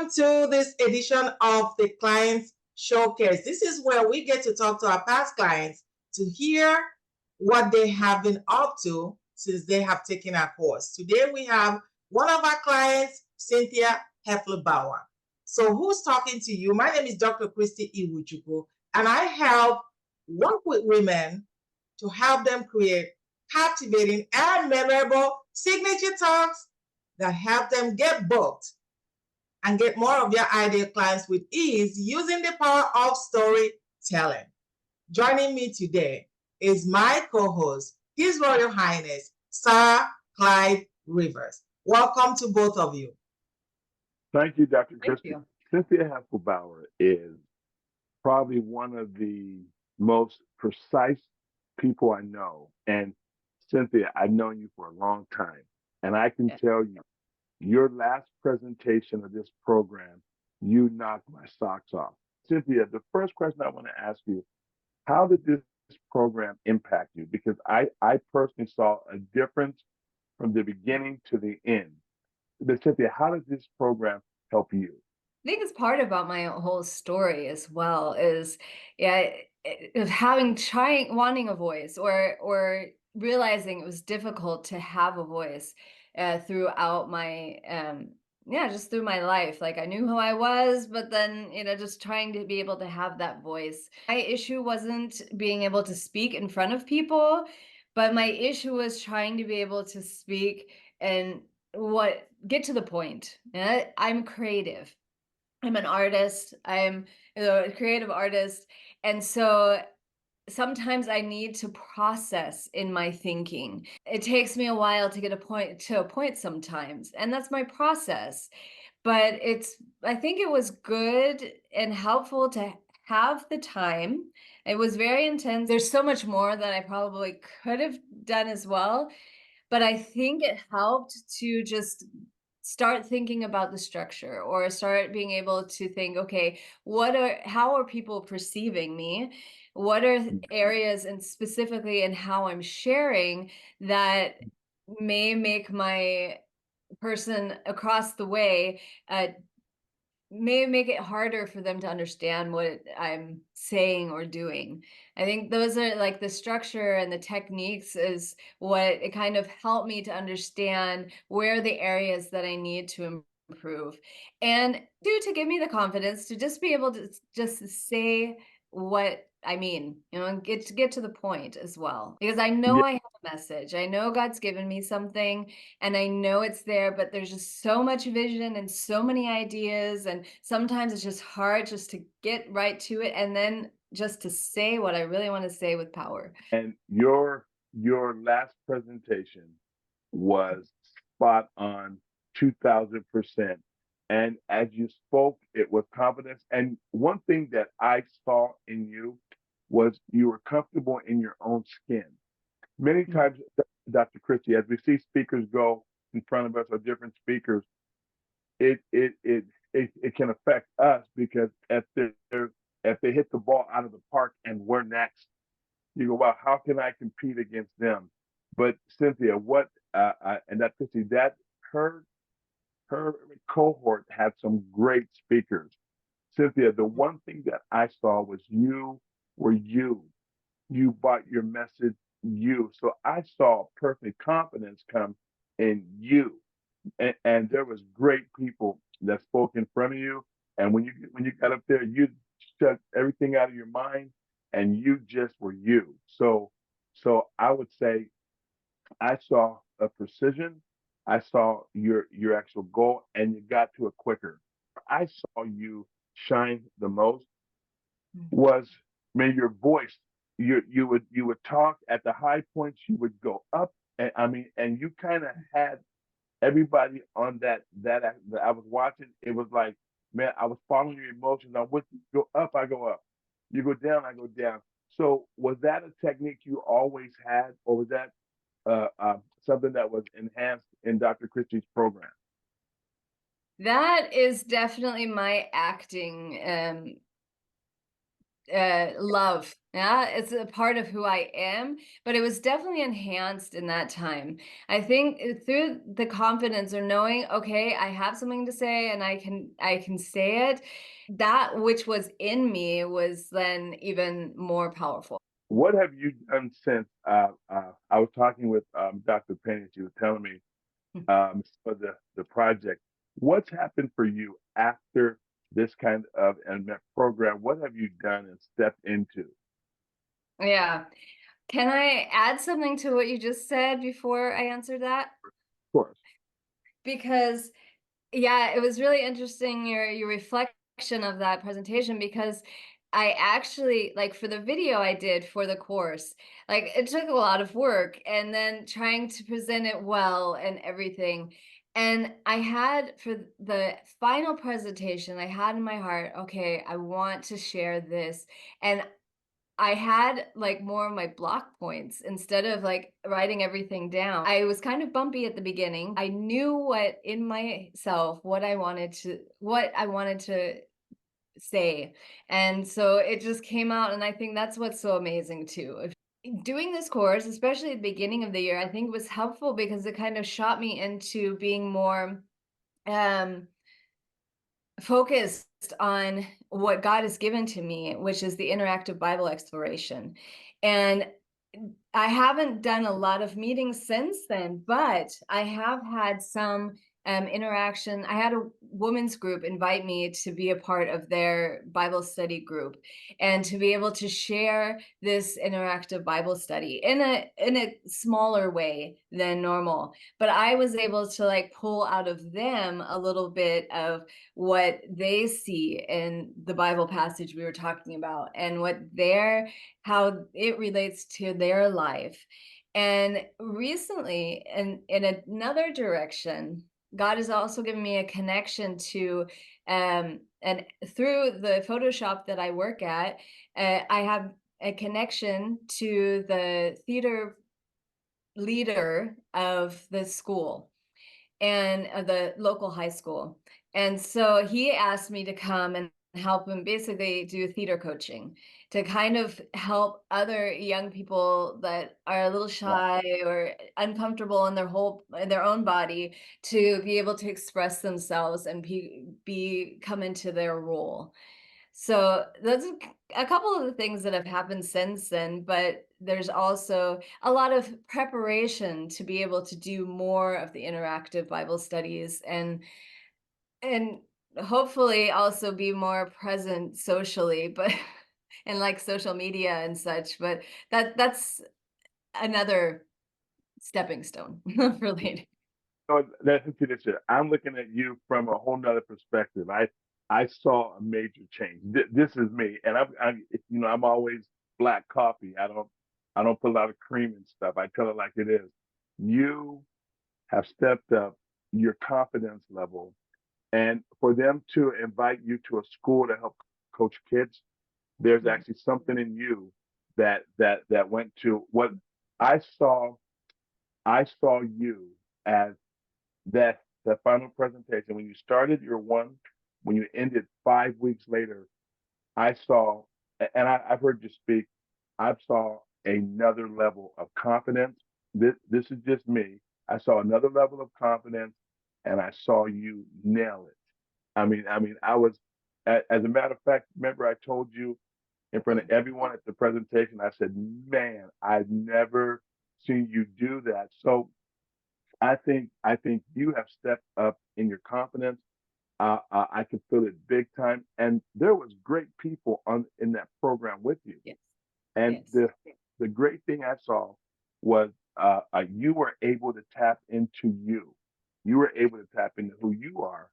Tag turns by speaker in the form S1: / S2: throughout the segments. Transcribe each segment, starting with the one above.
S1: Welcome to this edition of the Client Showcase. This is where we get to talk to our past clients to hear what they have been up to since they have taken our course. Today we have one of our clients, Cynthia Heflebower. So who's talking to you? My name is Dr. Christy Iwuchukwu, and I help work with women to help them create captivating and memorable signature talks that help them get booked and get more of your ideal clients with ease using the power of storytelling. Joining me today is my co-host, His Royal Highness, Sarah Clyde Rivers. Welcome to both of you.
S2: Thank you, Dr.
S3: Thank
S2: Christy.
S3: you.
S2: Cynthia Heflebower is probably one of the most precise people I know. And Cynthia, I've known you for a long time. And I can tell you, your last presentation of this program, you knocked my socks off. Cynthia, the first question I want to ask you, how did this program impact you? Because I personally saw a difference from the beginning to the end. But Cynthia, how does this program help you?
S3: I think it's part about my whole story as well is wanting a voice or realizing it was difficult to have a voice throughout my just through my life. Like I knew who I was, but then just trying to be able to have that voice. My issue wasn't being able to speak in front of people, but my issue was trying to be able to speak and get to the point. I'm creative. I'm an artist. I'm a creative artist. And so sometimes I need to process in my thinking. It takes me a while to get to a point sometimes, and that's my process. But I think it was good and helpful to have the time. It was very intense. There's so much more that I probably could have done as well. But I think it helped to just start thinking about the structure or start being able to think, okay, how are people perceiving me? What are areas and specifically in how I'm sharing that may make my person across the way may make it harder for them to understand what I'm saying or doing. I think those are like the structure and the techniques is what it kind of helped me to understand where the areas that I need to improve and to give me the confidence to just be able to just say what I mean, and get to the point as well. Because I know I have a message. I know God's given me something and I know it's there, but there's just so much vision and so many ideas. And sometimes it's just hard just to get right to it and then just to say what I really want to say with power.
S2: And your last presentation was spot on 2000%. And as you spoke, it was confidence. And one thing that I saw in you was you were comfortable in your own skin. Many times, Dr. Christie, as we see speakers go in front of us or different speakers, it can affect us because if they hit the ball out of the park and we're next, you go, wow, how can I compete against them? But Cynthia, and that Christie, that her cohort had some great speakers. Cynthia, the one thing that I saw was you were you. You brought your message, you. So I saw perfect confidence come in you. And there was great people that spoke in front of you. And when you got up there, you shut everything out of your mind and you just were you. So I would say I saw a precision. I saw your actual goal and you got to it quicker. I saw you shine the most was maybe your voice. You would talk at the high points, you would go up and and you kind of had everybody on that I was watching. It was like, man, I was following your emotions. I went go up, I go up. You go down, I go down. So was that a technique you always had, or was that something that was enhanced in Dr. Christie's program?
S3: That is definitely my acting love Yeah, it's a part of who I am, but it was definitely enhanced in that time. I think through the confidence or knowing, okay, I have something to say and I can say it, that which was in me was then even more powerful.
S2: What have you done since? I was talking with Dr. Penny. She was telling me for the project. What's happened for you after this kind of and that program? What have you done and stepped into? Of
S3: Yeah. Can I add something to what you just said before I answer that?
S2: course.
S3: Because yeah, it was really interesting your reflection of that presentation because I actually like for the video I did for the course, like it took a lot of work and then trying to present it well and everything. And I had for the final presentation, I had in my heart, okay, I want to share this. And I had, like, more of my block points instead of, like, writing everything down. I was kind of bumpy at the beginning. I knew what in myself, what I wanted to say, and so it just came out, and I think that's what's so amazing too. Doing this course, especially at the beginning of the year, I think was helpful because it kind of shot me into being more, um focused on what God has given to me, which is the interactive Bible exploration. And I haven't done a lot of meetings since then, but I have had some interaction. I had a women's group invite me to be a part of their Bible study group and to be able to share this interactive Bible study in a smaller way than normal. But I was able to like pull out of them a little bit of what they see in the Bible passage we were talking about and how it relates to their life. And recently, in another direction, God has also given me a connection to, and through the Photoshop that I work at, I have a connection to the theater leader of the school and the local high school. And so he asked me to come and help him basically do theater coaching to kind of help other young people that are a little
S2: Wow.
S3: shy or uncomfortable in their own body to be able to express themselves and come into their role. So that's a couple of the things that have happened since then, but there's also a lot of preparation to be able to do more of the interactive Bible studies and hopefully also be more present socially, but and like social media and such, but that's another stepping stone for later.
S2: So that's interesting. I'm looking at you from a whole nother perspective. I saw a major change. This is me, and I'm always black coffee. I don't put a lot of cream and stuff. I tell it like it is. You have stepped up your confidence level, and for them to invite you to a school to help coach kids, there's
S3: Mhm.
S2: actually something in you that went to what I saw. I saw you as that final presentation, when you started your one, when you ended 5 weeks later, I saw, and I've heard you speak, I saw another level of confidence. This is just me. I saw another level of confidence, and I saw you nail it. I was, as a matter of fact, remember I told you in front of everyone at the presentation, I said, man, I've never seen you do that. So I think you have stepped up in your confidence. I can feel it big time, and there was great people on in that program with you.
S3: Yes.
S2: And
S3: Yes.
S2: the great thing I saw was you were able to tap into you. You were able to tap into who you are,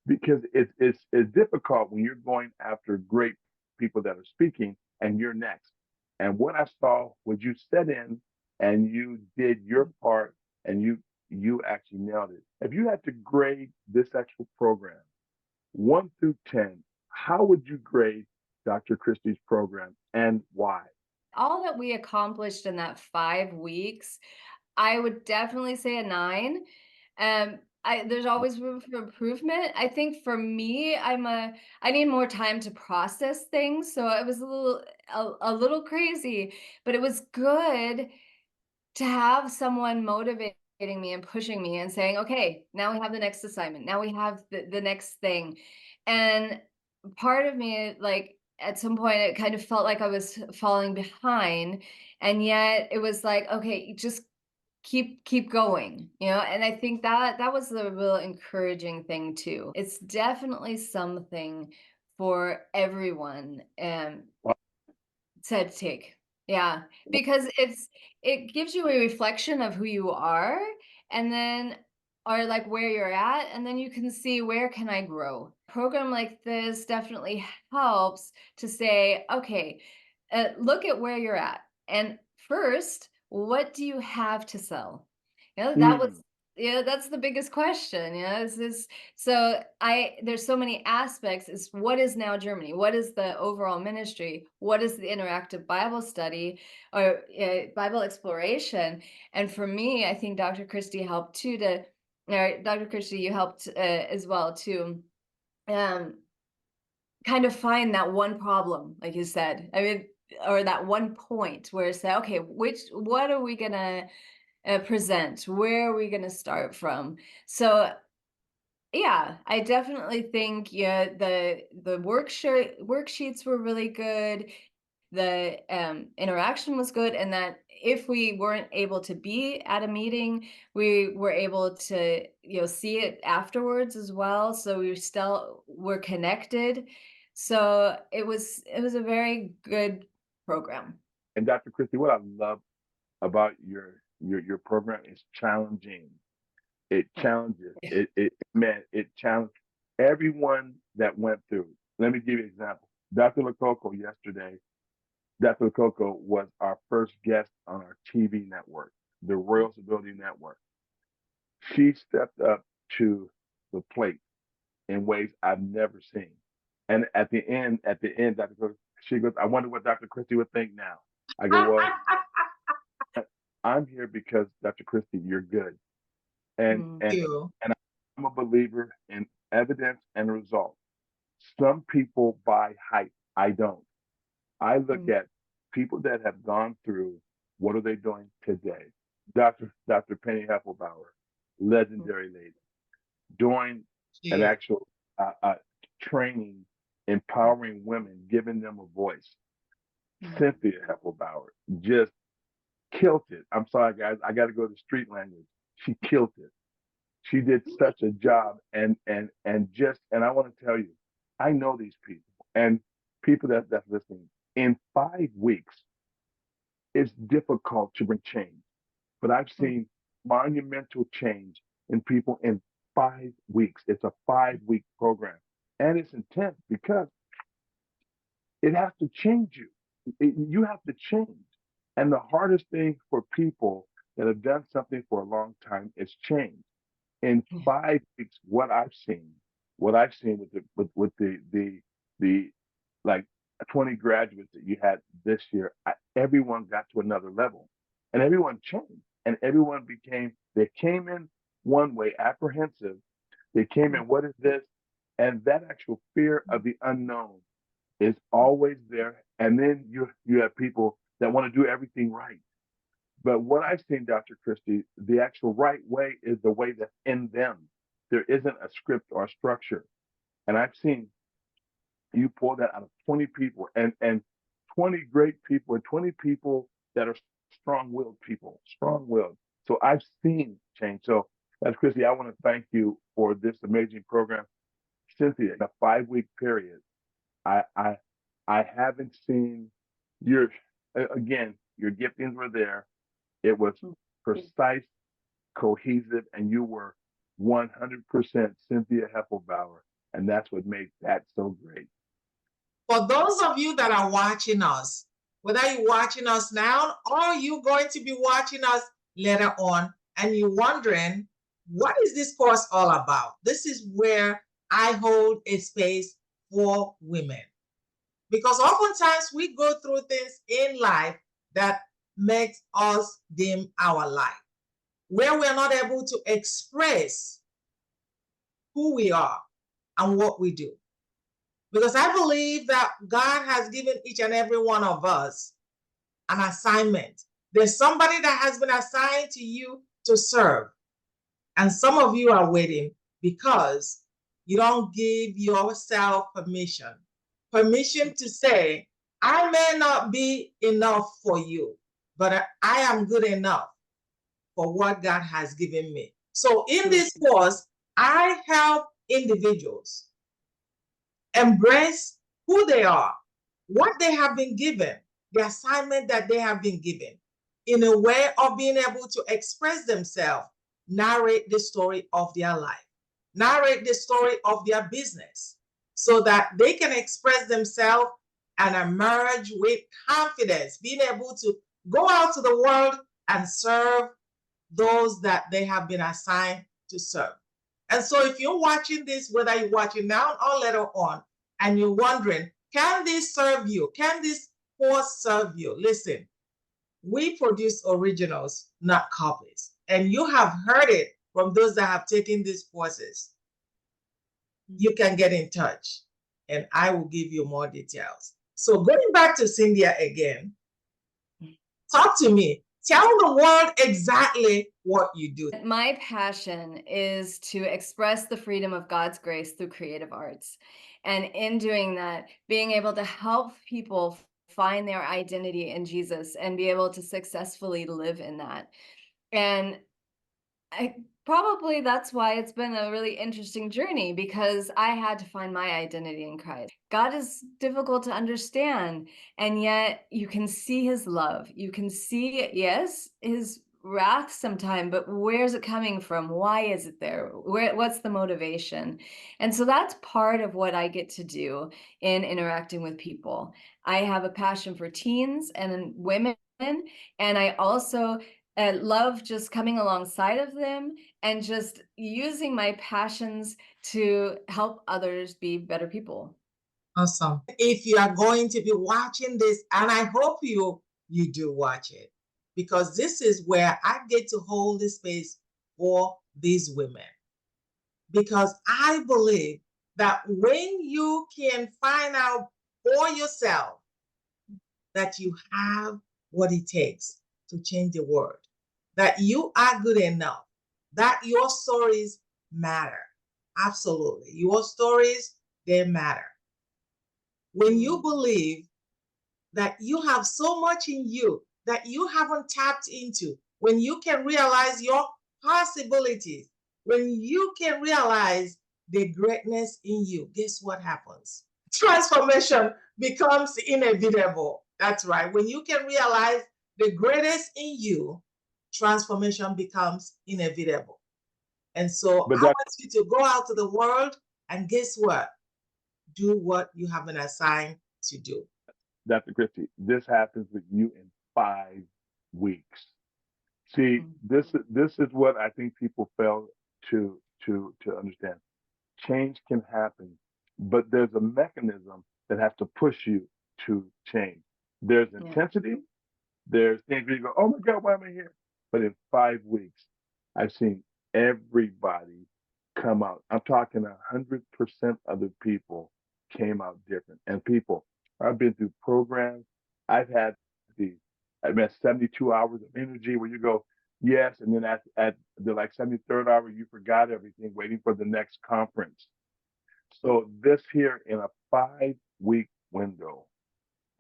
S2: because it's difficult when you're going after great people that are speaking and you're next. And what I saw was you set in and you did your part, and you actually nailed it. If you had to grade this actual program 1 through 10, how would you grade Dr. Christie's program and why?
S3: All that we accomplished in that 5 weeks, I would definitely say a 9. there's always room for improvement. I think for me, I need more time to process things. So it was a little crazy, but it was good to have someone motivating me and pushing me and saying, okay, now we have the next assignment. Now we have the next thing. And part of me, like at some point, it kind of felt like I was falling behind. And yet it was like, okay, just keep going, and I think that was the real encouraging thing too. It's definitely something for everyone to take. Yeah, because it gives you a reflection of who you are, and then or like where you're at, and then you can see where can I grow. Program like this definitely helps to say, okay, look at where you're at, and first, what do you have to sell? That was
S2: Mm.
S3: that's the biggest question. Is this so there's so many aspects. Is what is Now Germany? What is the overall ministry? What is the interactive Bible study or Bible exploration? And for me, I think Dr. Christie helped too Dr. Christie, you helped as well to um, kind of find that one problem, like you said. I mean, or that one point where say, okay, what are we gonna present? Where are we gonna start from? So yeah, I definitely think the worksheets were really good. The interaction was good, and that if we weren't able to be at a meeting, we were able to see it afterwards as well. So we still were connected. So it was a very good program.
S2: And Dr. Christie, what I love about your program is challenging. It challenges. It challenged everyone that went through. Let me give you an example. Dr. Lococo yesterday, Dr. Lococo was our first guest on our TV network, the Royal Stability Network. She stepped up to the plate in ways I've never seen. And at the end, Dr. Coco, she goes, I wonder what Dr. Christie would think now. I go, well, I'm here because Dr. Christie, you're good. And
S3: Mm,
S2: and
S1: You.
S2: and I'm a believer in evidence and results. Some people buy hype. I don't. I look
S3: mm,
S2: at people that have gone through what are they doing today. Dr. Penny Heflebower,
S3: mm,
S2: legendary lady, doing an
S1: Yeah.
S2: actual training, empowering women, giving them a voice.
S3: mm,
S2: Cynthia Heflebower just killed it. I'm sorry, guys. I got to go to street language. She killed it. She did such a job, and I want to tell you, I know these people and people that's listening. In 5 weeks, it's difficult to bring change, but I've
S3: mm,
S2: seen monumental change in people in 5 weeks. It's a 5 week program, and it's intense because it has to change you. You have to change. And the hardest thing for people that have done something for a long time is change. In
S3: yeah,
S2: 5 weeks, what I've seen with the like 20 graduates that you had this year, everyone got to another level, and everyone changed, and everyone they came in one way, apprehensive. They came
S3: mm,
S2: in, what is this? And that actual fear
S3: mm,
S2: of the unknown is always there. And then you have people that want to do everything right. But what I've seen, Dr. Christie, the actual right way is the way that's in them. There isn't a script or a structure. And I've seen you pull that out of 20 people and 20 great people and 20 people that are strong-willed people, strong-willed. So I've seen change. So Dr. Christie, I want to thank you for this amazing program. Cynthia, in a 5 week period, I I I haven't seen your again, your giftings were there. It was
S3: mm.
S2: precise, cohesive, and you were 100% Cynthia Heffelbauer. And that's what made that so great.
S1: For those of you that are watching us, whether you're watching us now or you're going to be watching us later on, and you're wondering, what is this course all about? This is where I hold a space for women. Because oftentimes we go through things in life that makes us dim our light, where we're not able to express who we are and what we do. Because I believe that God has given each and every one of us an assignment. There's somebody that has been assigned to you to serve. And some of you are waiting because you don't give yourself permission to say, I may not be enough for you, but I am good enough for what God has given me. So in this course, I help individuals embrace who they are, what they have been given, the assignment that they have been given, in a way of being able to express themselves, narrate the story of their life, narrate the story of their business, so that they can express themselves and emerge with confidence, being able to go out to the world and serve those that they have been assigned to serve. And so if you're watching this, whether you're watching now or later on, and you're wondering, can this serve you? Can this course serve you? Listen, we produce originals, not copies. And you have heard it from those that have taken these courses. You can get in touch and I will give you more details. So going back to Cynthia again, talk to me. Tell the world exactly what you do.
S3: My passion is to express the freedom of God's grace through creative arts. And in doing that, being able to help people find their identity in Jesus and be able to successfully live in that. And probably that's why it's been a really interesting journey, because I had to find my identity in Christ. God is difficult to understand, and yet you can see his love. You can see, yes, his wrath sometime, but where's it coming from? Why is it there? What's the motivation? And so that's part of what I get to do in interacting with people. I have a passion for teens and women, and I also love just coming alongside of them and just using my passions to help others be better people.
S1: Awesome. If you are going to be watching this, and I hope you do watch it, because this is where I get to hold the space for these women. Because I believe that when you can find out for yourself that you have what it takes to change the world, that you are good enough, that your stories matter. Absolutely. Your stories, they matter. When you believe that you have so much in you that you haven't tapped into, when you can realize your possibilities, when you can realize the greatness in you, guess what happens? Transformation becomes inevitable. That's right. When you can realize the greatest in you, transformation becomes inevitable. And so I want you to go out to the world and guess what? Do what you have been assigned to do.
S2: Dr. Christie, this happens with you in 5 weeks. See, this is what I think people fail to understand. Change can happen, but there's a mechanism that has to push you to change. There's intensity. There's things where you go, oh my God, why am I here? But in 5 weeks, I've seen everybody come out. I'm talking 100% of the people came out different. And people, I've been through programs. I've had 72 hours of energy where you go, yes, and then at the 73rd hour, you forgot everything, waiting for the next conference. So this here in a 5-week window,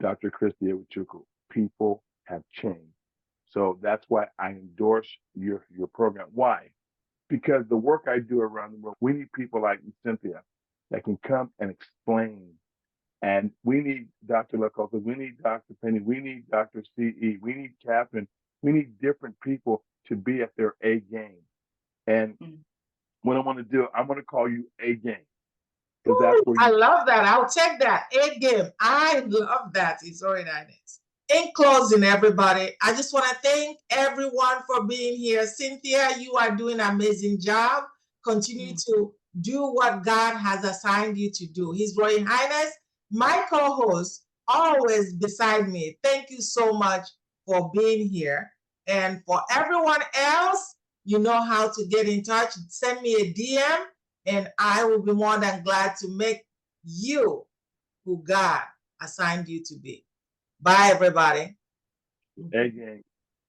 S2: Dr. Christie Ewuchukwu, people have changed. So that's why I endorse your program. Why? Because the work I do around the world, we need people like Cynthia that can come and explain. And we need Dr. Lacosta, we need Dr. Penny, we need Dr. CE, we need Catherine, we need different people to be at their A game. And what I want to do, I'm going to call you A game.
S1: Ooh, I love that. I'll take that. A game. I love that. It's very nice. In closing, everybody, I just want to thank everyone for being here. Cynthia, you are doing an amazing job. Continue to do what God has assigned you to do. His Royal Highness, my co-host, always beside me. Thank you so much for being here. And for everyone else, you know how to get in touch. Send me a DM And I will be more than glad to make you who God assigned you to be. Bye, everybody.
S2: Again.